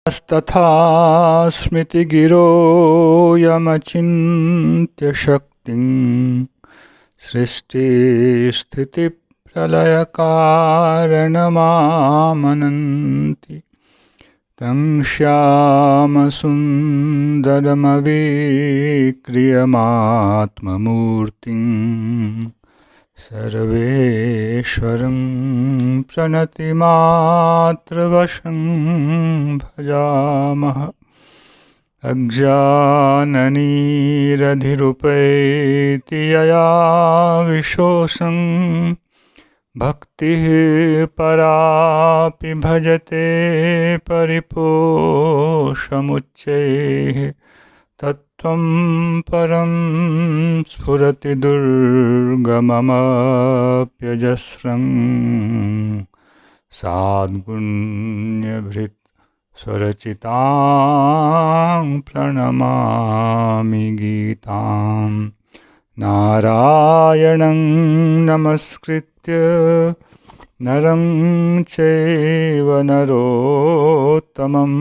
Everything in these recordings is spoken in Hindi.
तथा स्मृतिगिरो यमचिन्त्य शक्तिं सृष्टिस्थितिप्रलयकारणमामनन्ति तं श्यामसुन्दरमविक्रियमात्ममूर्तिं सर्वेश्वरं प्रणतिमात्रवशं भजामः। अज्ञाननिरधिरुपैति यया विशोषं भक्तिः परापि भजते परिपोषमुच्चैः तत्त्वं परं स्फुरति दुर्गममप्यजस्रं साद्गुण्यभृत् स्वरचितां प्रणमामि गीतां। नारायणं नमस्कृत्य नरं चैव नरोत्तमं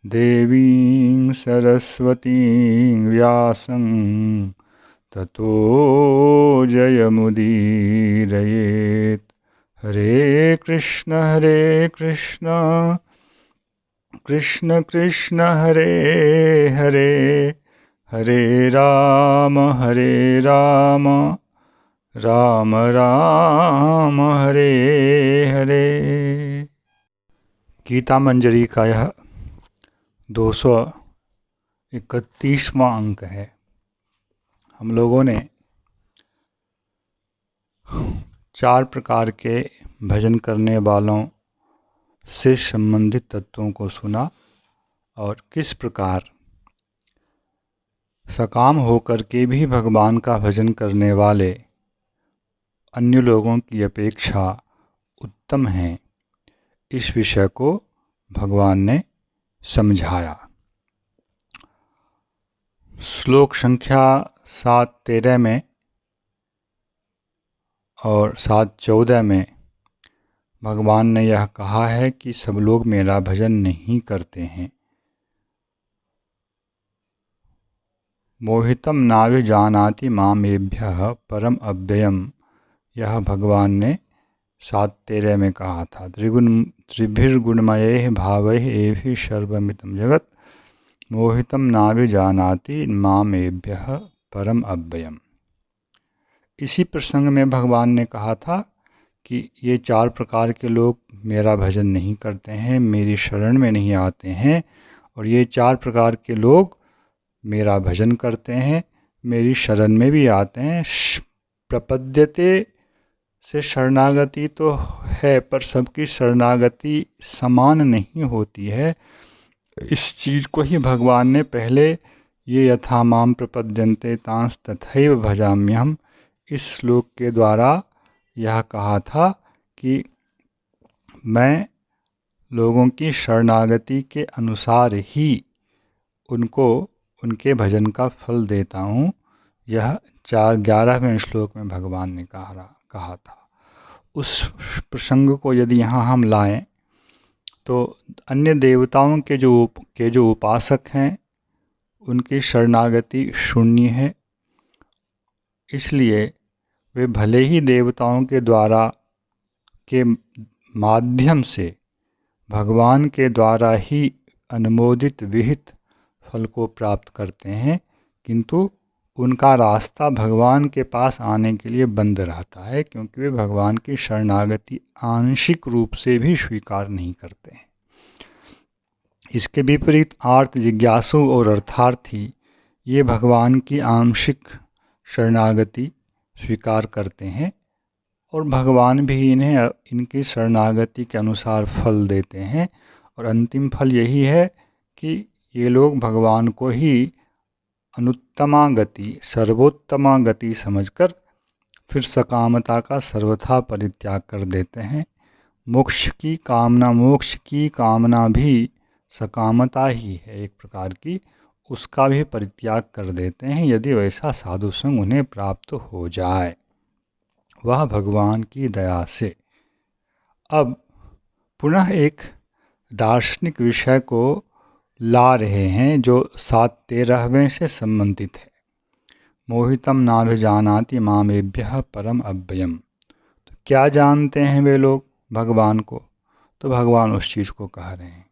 देवीं सरस्वतीं व्यासं ततो जयमुदीरयेत्। हरे कृष्ण कृष्ण कृष्ण हरे हरे, हरे राम राम राम हरे हरे। गीता मंजरी का यह 231वां अंक है। हम लोगों ने 4 प्रकार के भजन करने वालों से संबंधित तत्वों को सुना और किस प्रकार सकाम होकर के भी भगवान का भजन करने वाले अन्य लोगों की अपेक्षा उत्तम हैं, इस विषय को भगवान ने समझाया। श्लोक संख्या 7:13 में और 7:14 में भगवान ने यह कहा है कि सब लोग मेरा भजन नहीं करते हैं। मोहितम नाभिजानाति मामेभ्यः परम अव्ययम्, यह भगवान ने 7:13 में कहा था। त्रिभिर्गुणमयैः भावैः एभिः सर्वमिदं जगत् मोहितम नाभिजानाति मामेभ्यः परम अव्ययम्। इसी प्रसंग में भगवान ने कहा था कि ये 4 प्रकार के लोग मेरा भजन नहीं करते हैं, मेरी शरण में नहीं आते हैं, और ये 4 प्रकार के लोग मेरा भजन करते हैं, मेरी शरण में भी आते हैं। प्रपद्यते से शरणागति तो है, पर सबकी शरणागति समान नहीं होती है। इस चीज़ को ही भगवान ने पहले ये यथा माम प्रपद्यन्ते तांस तथैव भजाम्यहम्, इस श्लोक के द्वारा यह कहा था कि मैं लोगों की शरणागति के अनुसार ही उनको उनके भजन का फल देता हूँ। यह 11वें श्लोक में भगवान ने कहा था। उस प्रसंग को यदि यहाँ हम लाएं तो अन्य देवताओं के जो उपासक हैं उनकी शरणागति शून्य है, इसलिए वे भले ही देवताओं के द्वारा के माध्यम से भगवान के द्वारा ही अनुमोदित विहित फल को प्राप्त करते हैं, किंतु उनका रास्ता भगवान के पास आने के लिए बंद रहता है, क्योंकि वे भगवान की शरणागति आंशिक रूप से भी स्वीकार नहीं करते हैं। इसके विपरीत आर्त जिज्ञासु और अर्थार्थी ये भगवान की आंशिक शरणागति स्वीकार करते हैं और भगवान भी इन्हें इनकी शरणागति के अनुसार फल देते हैं। और अंतिम फल यही है कि ये लोग भगवान को ही अनुत्तमा गति, सर्वोत्तमा गति समझकर फिर सकामता का सर्वथा परित्याग कर देते हैं। मोक्ष की कामना भी सकामता ही है एक प्रकार की, उसका भी परित्याग कर देते हैं यदि वैसा साधु संग उन्हें प्राप्त हो जाए, वह भगवान की दया से। अब पुनः एक दार्शनिक विषय को ला रहे हैं जो 7-13वें से संबंधित है। मोहितम नाभिजानाति मामेभ्यः परम अव्ययम। तो क्या जानते हैं वे लोग भगवान को? तो भगवान उस चीज़ को कह रहे हैं,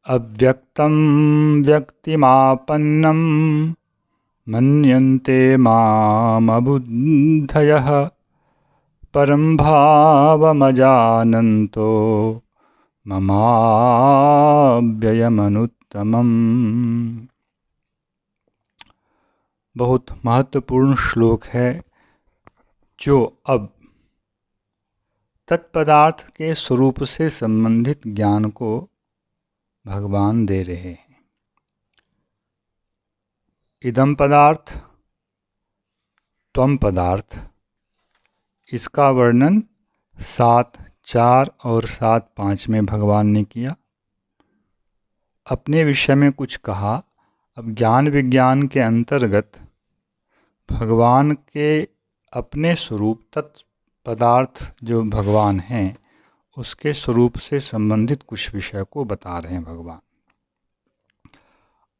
अव्यक्तम व्यक्तिमापन्नम मन्यन्ते मामबुद्धयः परम भावमजानन्तो ममाव्ययमनुत्तमम्। बहुत महत्वपूर्ण श्लोक है जो अब तत्पदार्थ के स्वरूप से संबंधित ज्ञान को भगवान दे रहे हैं। इदम पदार्थ त्वम पदार्थ, इसका वर्णन 7.4 और 7.5 में भगवान ने किया। अपने विषय में कुछ कहा। अब ज्ञान विज्ञान के अंतर्गत भगवान के अपने स्वरूप तत्पदार्थ जो भगवान हैं उसके स्वरूप से संबंधित कुछ विषय को बता रहे हैं भगवान।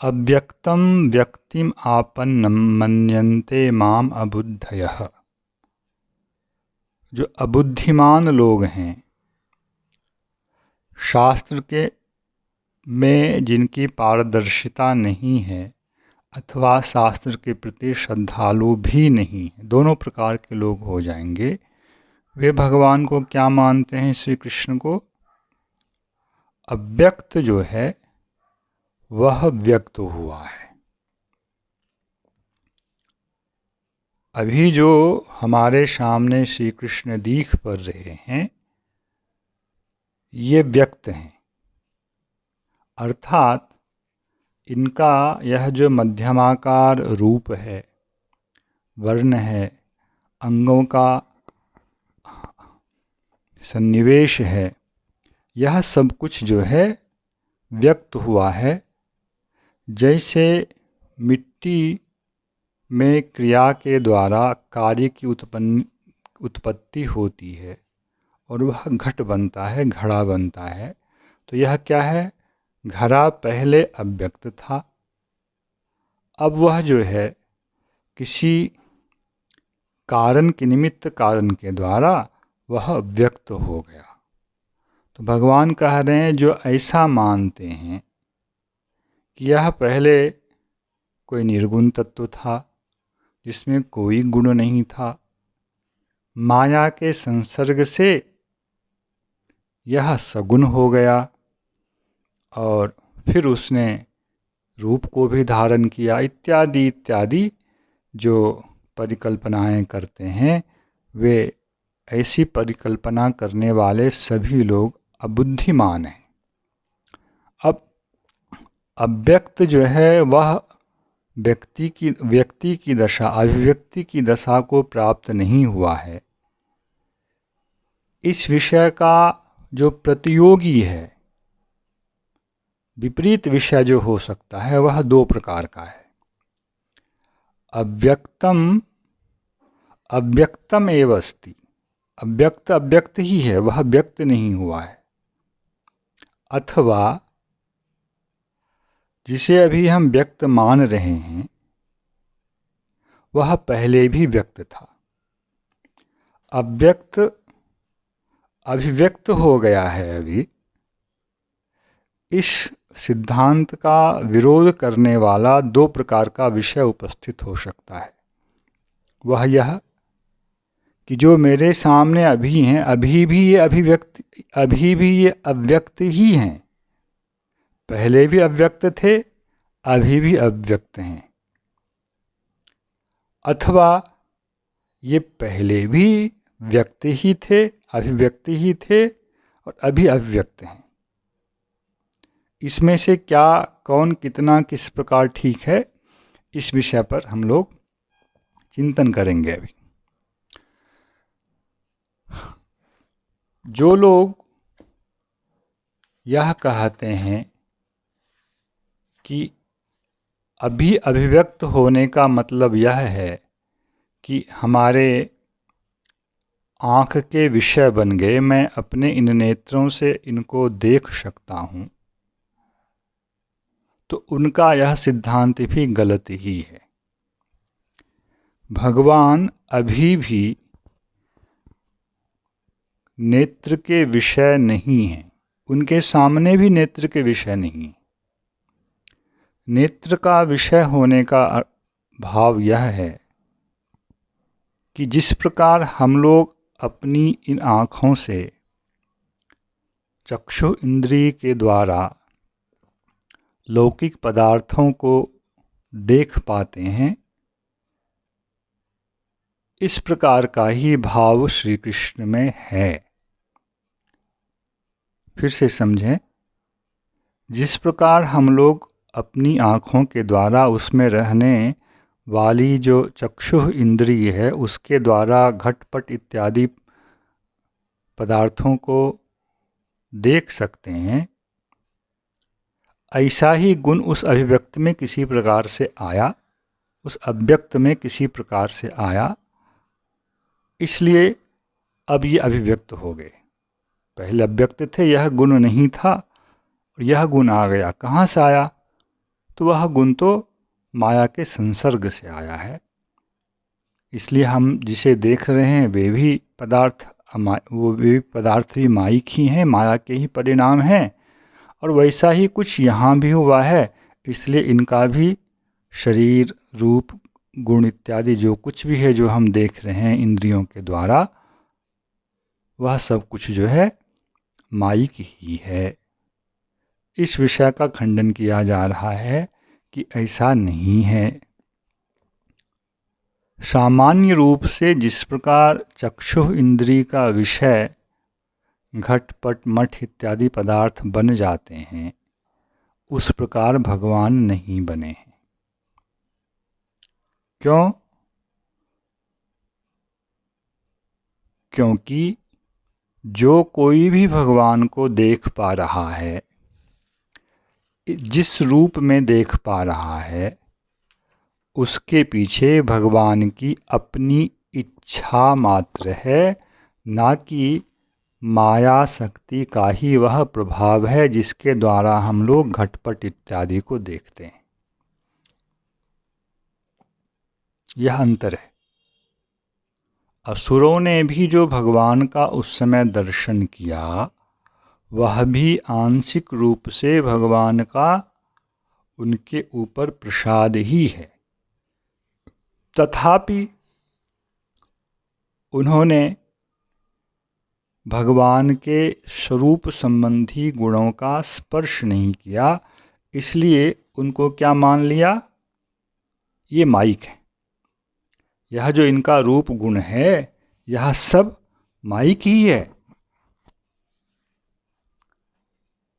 अव्यक्तम व्यक्तिम आपन्नम मन्यन्ते माम अबुद्धयः। जो अबुद्धिमान लोग हैं, शास्त्र के में जिनकी पारदर्शिता नहीं है अथवा शास्त्र के प्रति श्रद्धालु भी नहीं है, दोनों प्रकार के लोग हो जाएंगे। वे भगवान को क्या मानते हैं? श्री कृष्ण को अव्यक्त जो है वह व्यक्त हुआ है। अभी जो हमारे सामने श्री कृष्ण दिख पड़ रहे हैं ये व्यक्त हैं, अर्थात इनका यह जो मध्यमाकार रूप है, वर्ण है, अंगों का सन्निवेश है, यह सब कुछ जो है व्यक्त हुआ है। जैसे मिट्टी में क्रिया के द्वारा कार्य की उत्पत्ति होती है और वह घट बनता है, घड़ा बनता है, तो यह क्या है? घड़ा पहले अव्यक्त था, अब वह जो है किसी कारण के निमित्त कारण के द्वारा वह व्यक्त हो गया। तो भगवान कह रहे हैं जो ऐसा मानते हैं कि यह पहले कोई निर्गुण तत्व था जिसमें कोई गुण नहीं था, माया के संसर्ग से यह सगुण हो गया और फिर उसने रूप को भी धारण किया, इत्यादि इत्यादि जो परिकल्पनाएं करते हैं, वे ऐसी परिकल्पना करने वाले सभी लोग अबुद्धिमान हैं। अब अव्यक्त जो है वह व्यक्ति की दशा, अभिव्यक्ति की दशा को प्राप्त नहीं हुआ है। इस विषय का जो प्रतियोगी है, विपरीत विषय जो हो सकता है, वह दो प्रकार का है। अव्यक्तम अव्यक्तम एव अस्ति, अव्यक्त अव्यक्त ही है, वह व्यक्त नहीं हुआ है। अथवा जिसे अभी हम व्यक्त मान रहे हैं वह पहले भी व्यक्त था। अव्यक्त अभिव्यक्त हो गया है। अभी इस सिद्धांत का विरोध करने वाला दो प्रकार का विषय उपस्थित हो सकता है। वह यह कि जो मेरे सामने अभी हैं, अभी भी ये अव्यक्त ही हैं, पहले भी अव्यक्त थे, अभी भी अव्यक्त हैं। अथवा ये पहले भी व्यक्त ही थे, अभिव्यक्त ही थे और अभी अव्यक्त हैं। इसमें से क्या, कौन, कितना, किस प्रकार ठीक है, इस विषय पर हम लोग चिंतन करेंगे। अभी जो लोग यह कहते हैं कि अभी अभिव्यक्त होने का मतलब यह है कि हमारे आँख के विषय बन गए, मैं अपने इन नेत्रों से इनको देख सकता हूँ, तो उनका यह सिद्धांत भी गलत ही है। भगवान अभी भी नेत्र के विषय नहीं हैं, उनके सामने भी नेत्र के विषय नहीं। नेत्र का विषय होने का भाव यह है कि जिस प्रकार हम लोग अपनी इन आँखों से चक्षु इंद्रिय के द्वारा लौकिक पदार्थों को देख पाते हैं, इस प्रकार का ही भाव श्री कृष्ण में है। फिर से समझें, जिस प्रकार हम लोग अपनी आँखों के द्वारा उसमें रहने वाली जो चक्षु इंद्रिय है उसके द्वारा घटपट इत्यादि पदार्थों को देख सकते हैं, ऐसा ही गुण उस अभिव्यक्त में किसी प्रकार से आया, उस अव्यक्त में किसी प्रकार से आया, इसलिए अब ये अभिव्यक्त हो गए। पहले अव्यक्त थे, यह गुण नहीं था, और यह गुण आ गया। कहाँ से आया? तो वह गुण तो माया के संसर्ग से आया है। इसलिए हम जिसे देख रहे हैं वे भी पदार्थ, वो वे पदार्थ भी माइक ही हैं, माया के ही परिणाम हैं। और वैसा ही कुछ यहाँ भी हुआ है, इसलिए इनका भी शरीर, रूप, गुण इत्यादि जो कुछ भी है जो हम देख रहे हैं इंद्रियों के द्वारा, वह सब कुछ जो है माइक ही है। इस विषय का खंडन किया जा रहा है कि ऐसा नहीं है। सामान्य रूप से जिस प्रकार चक्षु इंद्रिय का विषय घटपट मठ इत्यादि पदार्थ बन जाते हैं, उस प्रकार भगवान नहीं बने हैं। क्यों? क्योंकि जो कोई भी भगवान को देख पा रहा है, जिस रूप में देख पा रहा है, उसके पीछे भगवान की अपनी इच्छा मात्र है, ना कि माया शक्ति का ही वह प्रभाव है जिसके द्वारा हम लोग घटपट इत्यादि को देखते हैं। यह अंतर है। असुरों ने भी जो भगवान का उस समय दर्शन किया, वह भी आंशिक रूप से भगवान का उनके ऊपर प्रसाद ही है। तथापि उन्होंने भगवान के स्वरूप संबंधी गुणों का स्पर्श नहीं किया, इसलिए उनको क्या मान लिया? ये माइक है। यह जो इनका रूप गुण है, यह सब माइक ही है।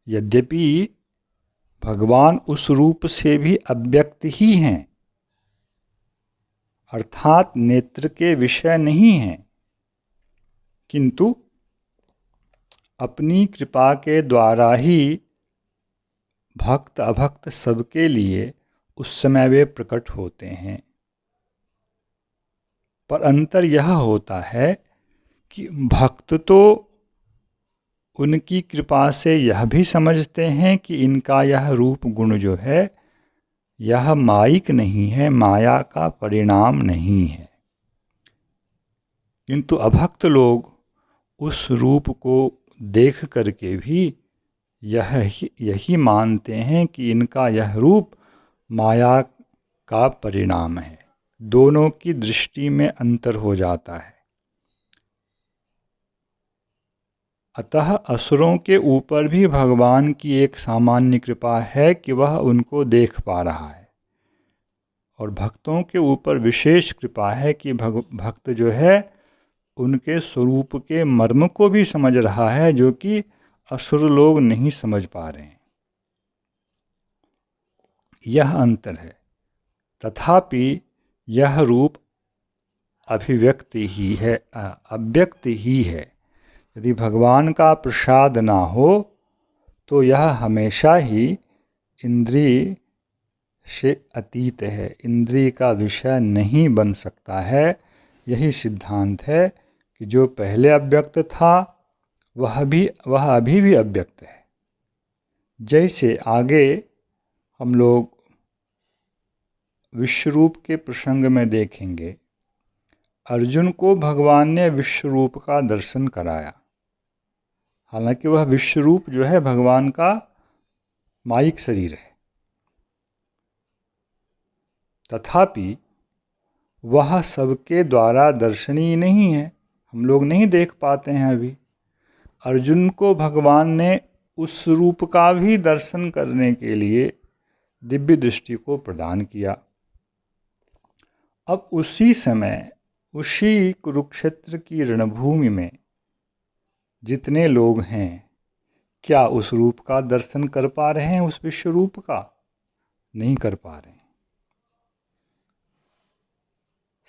यद्यपि भगवान उस रूप से भी अव्यक्त ही हैं, अर्थात नेत्र के विषय नहीं हैं, किंतु अपनी कृपा के द्वारा ही भक्त अभक्त सबके लिए उस समय वे प्रकट होते हैं। पर अंतर यह होता है कि भक्त तो उनकी कृपा से यह भी समझते हैं कि इनका यह रूप गुण जो है यह माइक नहीं है, माया का परिणाम नहीं है। किंतु अभक्त लोग उस रूप को देख करके भी यही मानते हैं कि इनका यह रूप माया का परिणाम है। दोनों की दृष्टि में अंतर हो जाता है। अतः असुरों के ऊपर भी भगवान की एक सामान्य कृपा है कि वह उनको देख पा रहा है, और भक्तों के ऊपर विशेष कृपा है कि भक्त जो है उनके स्वरूप के मर्म को भी समझ रहा है, जो कि असुर लोग नहीं समझ पा रहे हैं। यह अंतर है। तथापि यह रूप अभिव्यक्ति ही है, अव्यक्त ही है। यदि भगवान का प्रसाद ना हो तो यह हमेशा ही इंद्रिय से अतीत है, इंद्रिय का विषय नहीं बन सकता है। यही सिद्धांत है कि जो पहले अव्यक्त था वह अभी भी अव्यक्त है। जैसे आगे हम लोग विश्वरूप के प्रसंग में देखेंगे, अर्जुन को भगवान ने विश्वरूप का दर्शन कराया। हालांकि वह विश्वरूप जो है भगवान का मायिक शरीर है, तथापि वह सबके द्वारा दर्शनीय नहीं है, हम लोग नहीं देख पाते हैं। अभी अर्जुन को भगवान ने उस रूप का भी दर्शन करने के लिए दिव्य दृष्टि को प्रदान किया। अब उसी समय उसी कुरुक्षेत्र की रणभूमि में जितने लोग हैं, क्या उस रूप का दर्शन कर पा रहे हैं? उस विश्व रूप का नहीं कर पा रहे हैं।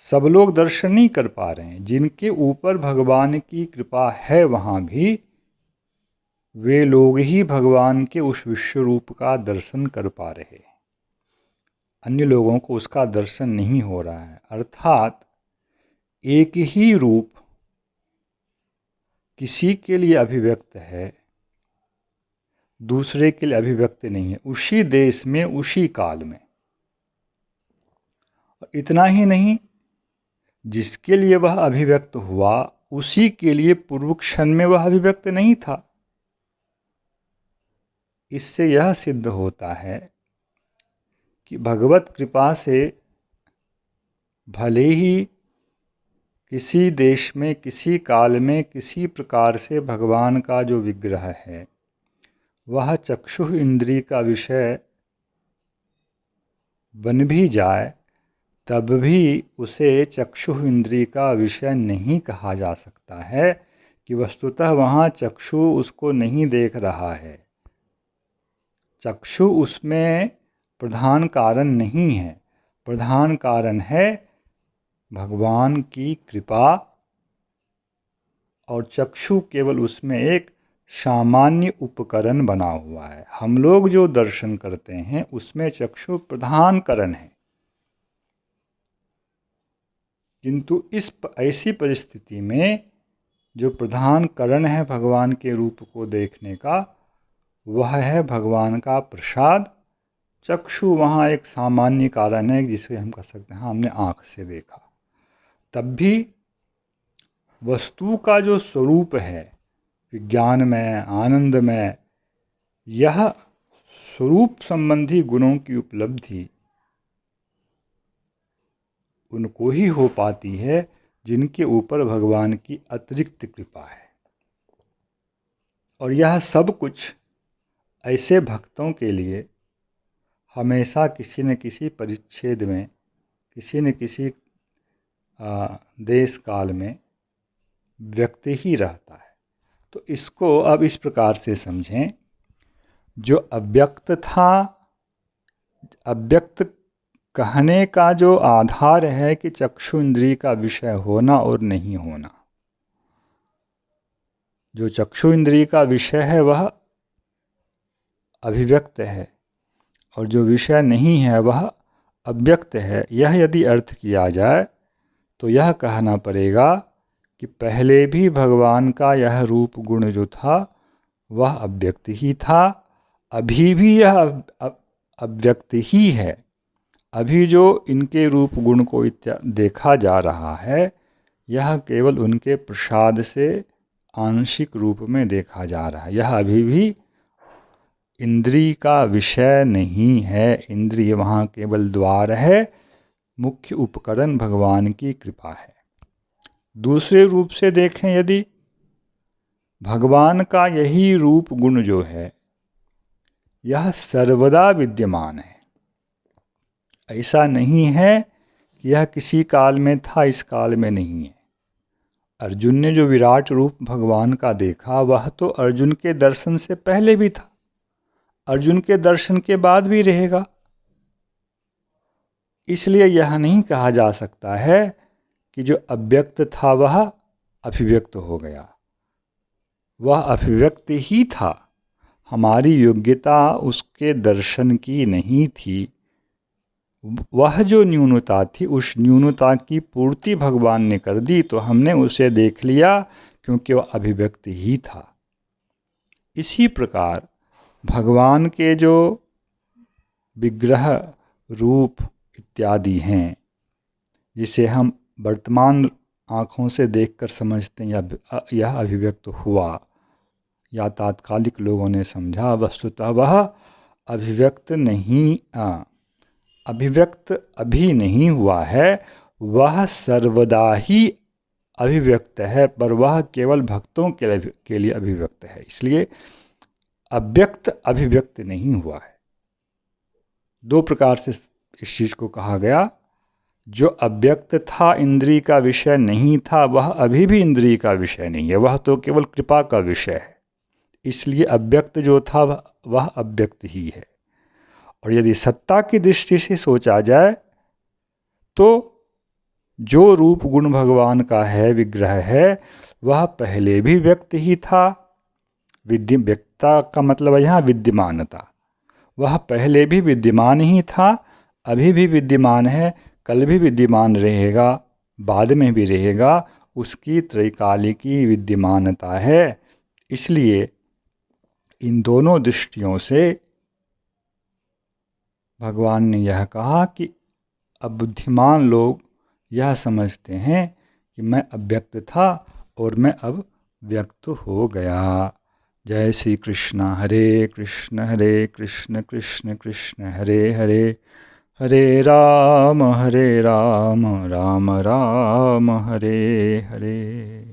सब लोग दर्शन नहीं कर पा रहे हैं। जिनके ऊपर भगवान की कृपा है वहाँ भी वे लोग ही भगवान के उस विश्व रूप का दर्शन कर पा रहे हैं, अन्य लोगों को उसका दर्शन नहीं हो रहा है। अर्थात एक ही रूप किसी के लिए अभिव्यक्त है, दूसरे के लिए अभिव्यक्त नहीं है, उसी देश में उसी काल में। इतना ही नहीं, जिसके लिए वह अभिव्यक्त हुआ उसी के लिए पूर्व क्षण में वह अभिव्यक्त नहीं था। इससे यह सिद्ध होता है कि भगवत कृपा से भले ही किसी देश में किसी काल में किसी प्रकार से भगवान का जो विग्रह है वह चक्षु इंद्रिय का विषय बन भी जाए, तब भी उसे चक्षु इंद्रिय का विषय नहीं कहा जा सकता है कि वस्तुतः वहाँ चक्षु उसको नहीं देख रहा है। चक्षु उसमें प्रधान कारण नहीं है, प्रधान कारण है भगवान की कृपा, और चक्षु केवल उसमें एक सामान्य उपकरण बना हुआ है। हम लोग जो दर्शन करते हैं उसमें चक्षु प्रधान कारण है, किंतु ऐसी परिस्थिति में जो प्रधान कारण है भगवान के रूप को देखने का वह है भगवान का प्रसाद। चक्षु वहाँ एक सामान्य कारण है जिसे हम कह सकते हैं हमने आँख से देखा। तब भी वस्तु का जो स्वरूप है विज्ञान में, आनंद में, यह स्वरूप संबंधी गुणों की उपलब्धि उनको ही हो पाती है जिनके ऊपर भगवान की अतिरिक्त कृपा है। और यह सब कुछ ऐसे भक्तों के लिए हमेशा किसी न किसी परिच्छेद में, किसी न किसी देश काल में व्यक्त ही रहता है। तो इसको अब इस प्रकार से समझें, जो अव्यक्त था, अव्यक्त कहने का जो आधार है कि चक्षु इंद्रिय का विषय होना और नहीं होना, जो चक्षु इंद्रिय का विषय है वह अभिव्यक्त है और जो विषय नहीं है वह अव्यक्त है। यह यदि अर्थ किया जाए तो यह कहना पड़ेगा कि पहले भी भगवान का यह रूप गुण जो था वह अव्यक्त ही था, अभी भी यह अव्यक्त ही है। अभी जो इनके रूप गुण को देखा जा रहा है यह केवल उनके प्रसाद से आंशिक रूप में देखा जा रहा है। यह अभी भी इंद्रिय का विषय नहीं है। इंद्रिय वहाँ केवल द्वार है, मुख्य उपकरण भगवान की कृपा है। दूसरे रूप से देखें, यदि भगवान का यही रूप गुण जो है यह सर्वदा विद्यमान है, ऐसा नहीं है कि यह किसी काल में था इस काल में नहीं है। अर्जुन ने जो विराट रूप भगवान का देखा वह तो अर्जुन के दर्शन से पहले भी था, अर्जुन के दर्शन के बाद भी रहेगा। इसलिए यह नहीं कहा जा सकता है कि जो अव्यक्त था वह अभिव्यक्त हो गया। वह अभिव्यक्त ही था, हमारी योग्यता उसके दर्शन की नहीं थी, वह जो न्यूनता थी उस न्यूनता की पूर्ति भगवान ने कर दी, तो हमने उसे देख लिया क्योंकि वह अभिव्यक्त ही था। इसी प्रकार भगवान के जो विग्रह रूप इत्यादि हैं, जिसे हम वर्तमान आँखों से देखकर समझते हैं यह अभिव्यक्त हुआ या तात्कालिक लोगों ने समझा, वस्तुतः वह अभिव्यक्त नहीं अभिव्यक्त अभी नहीं हुआ है, वह सर्वदा ही अभिव्यक्त है, पर वह केवल भक्तों के लिए अभिव्यक्त है। इसलिए अव्यक्त अभिव्यक्त नहीं हुआ है। दो प्रकार से इस चीज़ को कहा गया। जो अव्यक्त था, इंद्रिय का विषय नहीं था, वह अभी भी इंद्रिय का विषय नहीं है, वह तो केवल कृपा का विषय है। इसलिए अव्यक्त जो था वह अव्यक्त ही है। और यदि सत्ता की दृष्टि से सोचा जाए तो जो रूप गुण भगवान का है, विग्रह है, वह पहले भी व्यक्त ही था। व्यक्ता का मतलब यहाँ विद्यमानता। वह पहले भी विद्यमान ही था, अभी भी विद्यमान है, कल भी विद्यमान रहेगा, बाद में भी रहेगा। उसकी त्रैकालिकी विद्यमानता है। इसलिए इन दोनों दृष्टियों से भगवान ने यह कहा कि अब बुद्धिमान लोग यह समझते हैं कि मैं अव्यक्त था और मैं अब व्यक्त हो गया। जय श्री कृष्ण। हरे कृष्ण कृष्ण कृष्ण हरे हरे, हरे राम राम राम हरे हरे।